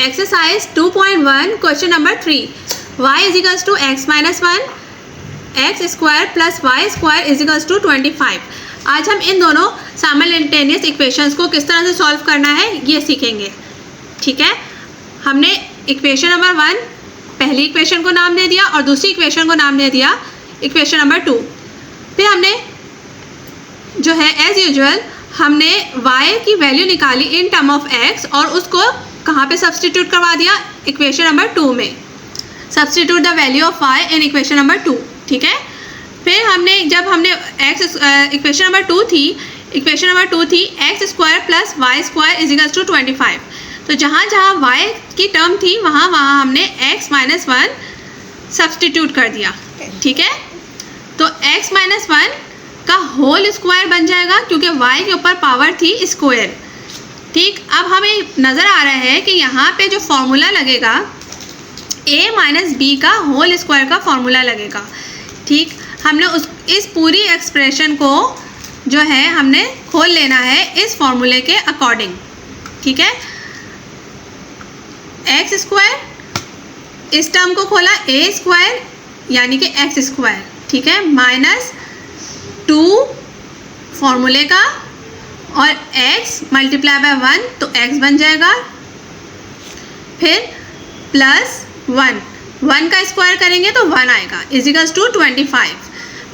Exercise 2.1 question number 3, y is equals to x minus 1 x square plus y square is equals to 25। आज हम इन दोनों simultaneous equations को किस तरह से सॉल्व करना है ये सीखेंगे। ठीक है, हमने इक्वेशन नंबर 1 पहली इक्वेशन को नाम दे दिया और दूसरी इक्वेशन को नाम दे दिया इक्वेशन नंबर 2। फिर हमने जो है एज यूजुअल हमने y की वैल्यू निकाली इन टर्म ऑफ x और उसको कहाँ पे सब्सटीट्यूट करवा दिया, इक्वेशन नंबर 2 में। Substitute the value of y in equation number 2। ठीक है, फिर जब हमने x इक्वेशन नंबर 2 थी, इक्वेशन नंबर 2 थी x square plus y square is equals to 25। तो जहाँ जहाँ y की टर्म थी वहाँ हमने x माइनस 1 सब्सटीट्यूट कर दिया। ठीक है, तो x माइनस 1 का होल स्क्वायर बन जाएगा क्योंकि y के ऊपर पावर थी स्क्वायर। ठीक, अब हमें नज़र आ रहा है कि यहाँ पे जो फॉर्मूला लगेगा a माइनस बी का होल स्क्वायर का फॉर्मूला लगेगा। ठीक, हमने इस पूरी एक्सप्रेशन को जो है हमने खोल लेना है इस फॉर्मूले के अकॉर्डिंग। ठीक है, एक्स स्क्वायर इस टर्म को खोला a स्क्वायर यानी कि एक्स स्क्वायर। ठीक है, माइनस 2 फॉर्मूले का और x मल्टीप्लाई बाय 1 तो x बन जाएगा, फिर प्लस 1 का स्क्वायर करेंगे तो 1 आएगा इज इक्वल्स टू 25।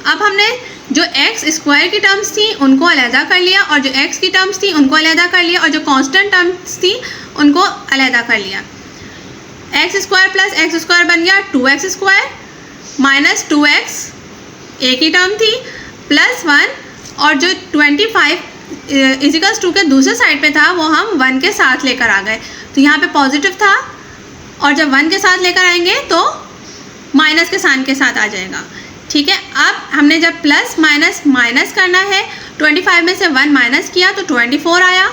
अब हमने जो x स्क्वायर की टर्म्स थी उनको अलहदा कर लिया और जो x की टर्म्स थी उनको अलहदा कर लिया और जो कांस्टेंट टर्म्स थी उनको अलहदा कर लिया। X square plus x square बन गया 2x स्क्वायर माइनस 2x एक ही टर्म थी प्लस 1 और जो 25 इजिकल्स 2 के दूसरे साइड पे था वो हम 1 के साथ लेकर आ गए, तो यहाँ पे पॉजिटिव था और जब 1 के साथ लेकर आएंगे तो माइनस के साइन के साथ आ जाएगा। ठीक है, अब हमने जब प्लस माइनस माइनस करना है 25 में से 1 माइनस किया तो 24 आया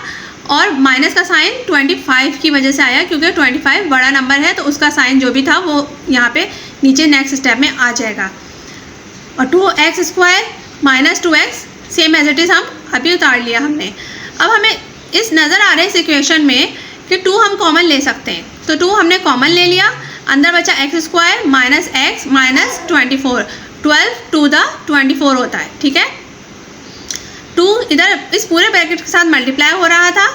और माइनस का साइन 25 की वजह से आया क्योंकि 25 बड़ा नंबर है तो उसका साइन जो भी था वो यहाँ पे नीचे नेक्स्ट स्टेप में आ जाएगा। और 2x square minus 2x same as it is हम अभी उतार लिया हमने। अब हमें इस नज़र आ रहे इस इक्वेशन में कि 2 हम कॉमन ले सकते हैं, तो 2 हमने कॉमन ले लिया, अंदर बचा x square minus x minus 24, 12 to the 24 होता है। ठीक है, 2 इधर इस पूरे ब्रैकेट के साथ मल्टीप्लाई हो रहा था,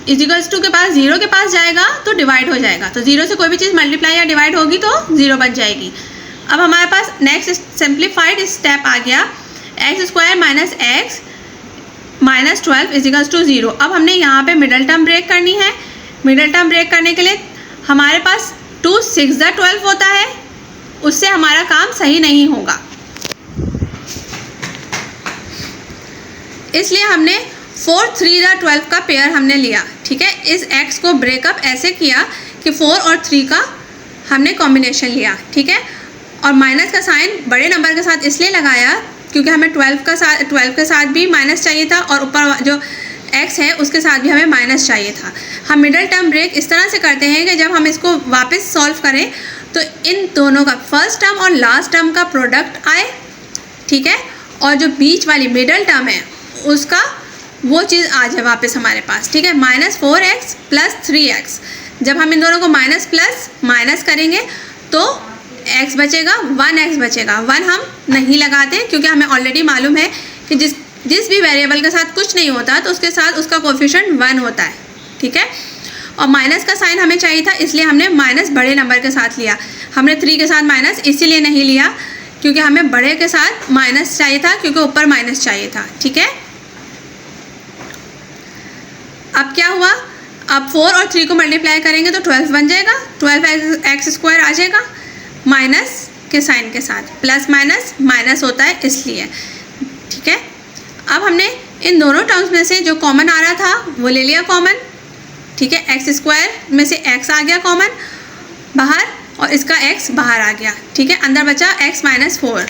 इजिकल्स 2 के पास 0 के पास जाएगा तो डिवाइड हो जाएगा, तो 0 से कोई भी चीज़ मल्टीप्लाई या डिवाइड होगी तो 0 बन जाएगी। अब हमारे पास नेक्स्ट सिंप्लीफाइड स्टेप आ गया, x square minus x minus 12 is equals to 0। अब हमने यहाँ पे मिडल टर्म ब्रेक करनी है। मिडल टर्म ब्रेक करने के लिए हमारे पास 2 6 द 12 होता है, उससे हमारा काम सही नहीं होगा, इसलिए हमने 4 3 द 12 का पेयर हमने लिया। ठीक है, इस x को ब्रेकअप ऐसे किया कि 4 और 3 का हमने कॉम्बिनेशन लिया। ठीक है, और माइनस का साइन बड़े नंबर के साथ इसलिए लगाया क्योंकि हमें 12 के साथ भी माइनस चाहिए था और ऊपर जो x है उसके साथ भी हमें माइनस चाहिए था। हम मिडल टर्म ब्रेक इस तरह से करते हैं कि जब हम इसको वापस सॉल्व करें तो इन दोनों का फर्स्ट टर्म और लास्ट टर्म का प्रोडक्ट आए। ठीक है, और जो बीच वाली मिडल टर्म है उसका वो चीज़ आ जाए वापस हमारे पास। ठीक है, माइनस 4x प्लस 3x, जब हम इन दोनों को माइनस प्लस माइनस करेंगे तो x बचेगा, 1x बचेगा। 1 हम नहीं लगाते क्योंकि हमें ऑलरेडी मालूम है कि जिस भी वेरिएबल के साथ कुछ नहीं होता तो उसके साथ उसका कोफिशिएंट 1 होता है। ठीक है, और माइनस का साइन हमें चाहिए था इसलिए हमने माइनस बड़े नंबर के साथ लिया। हमने 3 के साथ माइनस इसीलिए नहीं लिया क्योंकि हमें बड़े के साथ माइनस चाहिए था क्योंकि ऊपर माइनस चाहिए था। ठीक है, अब क्या हुआ, अब 4 और 3 को मल्टीप्लाई करेंगे तो 12 बन जाएगा, 12x स्क्वायर आ जाएगा माइनस के साइन के साथ, प्लस माइनस माइनस होता है इसलिए। ठीक है, अब हमने इन दोनों टर्म्स में से जो कॉमन आ रहा था वो ले लिया कॉमन। ठीक है, एक्स स्क्वायर में से x आ गया कॉमन बाहर और इसका x बाहर आ गया। ठीक है, अंदर बचा x माइनस 4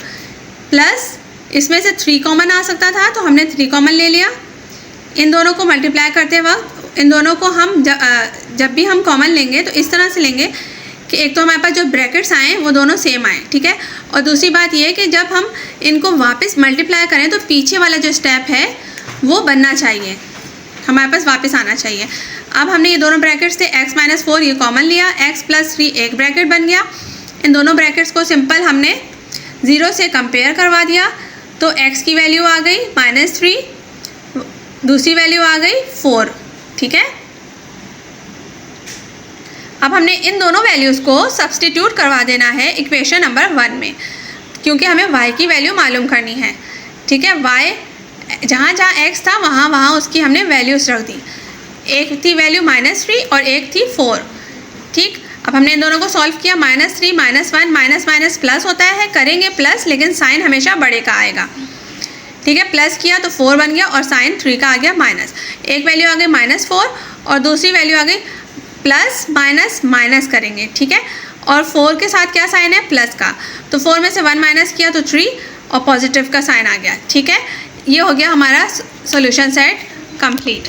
प्लस इसमें से 3 कॉमन आ सकता था तो हमने 3 कॉमन ले लिया। इन दोनों को मल्टीप्लाई करते वक्त इन दोनों को हम जब भी हम कॉमन लेंगे तो इस तरह से लेंगे कि एक तो हमारे पास जो ब्रैकेट्स आए वो दोनों सेम आए। ठीक है, और दूसरी बात ये है कि जब हम इनको वापस मल्टीप्लाई करें तो पीछे वाला जो स्टेप है वो बनना चाहिए, हमारे पास वापस आना चाहिए। अब हमने ये दोनों ब्रैकेट्स थे x माइनस 4 ये कॉमन लिया, x प्लस 3 एक ब्रैकेट बन गया। इन दोनों ब्रैकेट्स को सिंपल हमने 0 से कंपेयर करवा दिया, तो x की वैल्यू आ गई -3, दूसरी वैल्यू आ गई 4। ठीक है, अब हमने इन दोनों वैल्यूज़ को सब्स्टिट्यूट करवा देना है इक्वेशन नंबर 1 में, क्योंकि हमें y की वैल्यू मालूम करनी है। ठीक है, y जहाँ जहाँ x था वहाँ वहाँ उसकी हमने वैल्यूज़ रख दी। एक थी वैल्यू -3 और एक थी 4। ठीक, अब हमने इन दोनों को सॉल्व किया, -3 -1 माइनस प्लस होता है, करेंगे प्लस लेकिन साइन हमेशा बड़े का आएगा। ठीक है, प्लस किया तो 4 बन गया और साइन 3 का आ गया माइनस। एक वैल्यू आ गई -4 और दूसरी वैल्यू आ गई प्लस माइनस करेंगे। ठीक है, और 4 के साथ क्या साइन है, प्लस का, तो 4 में से 1 माइनस किया तो 3 और पॉजिटिव का साइन आ गया। ठीक है, ये हो गया हमारा सॉल्यूशन सेट कंप्लीट।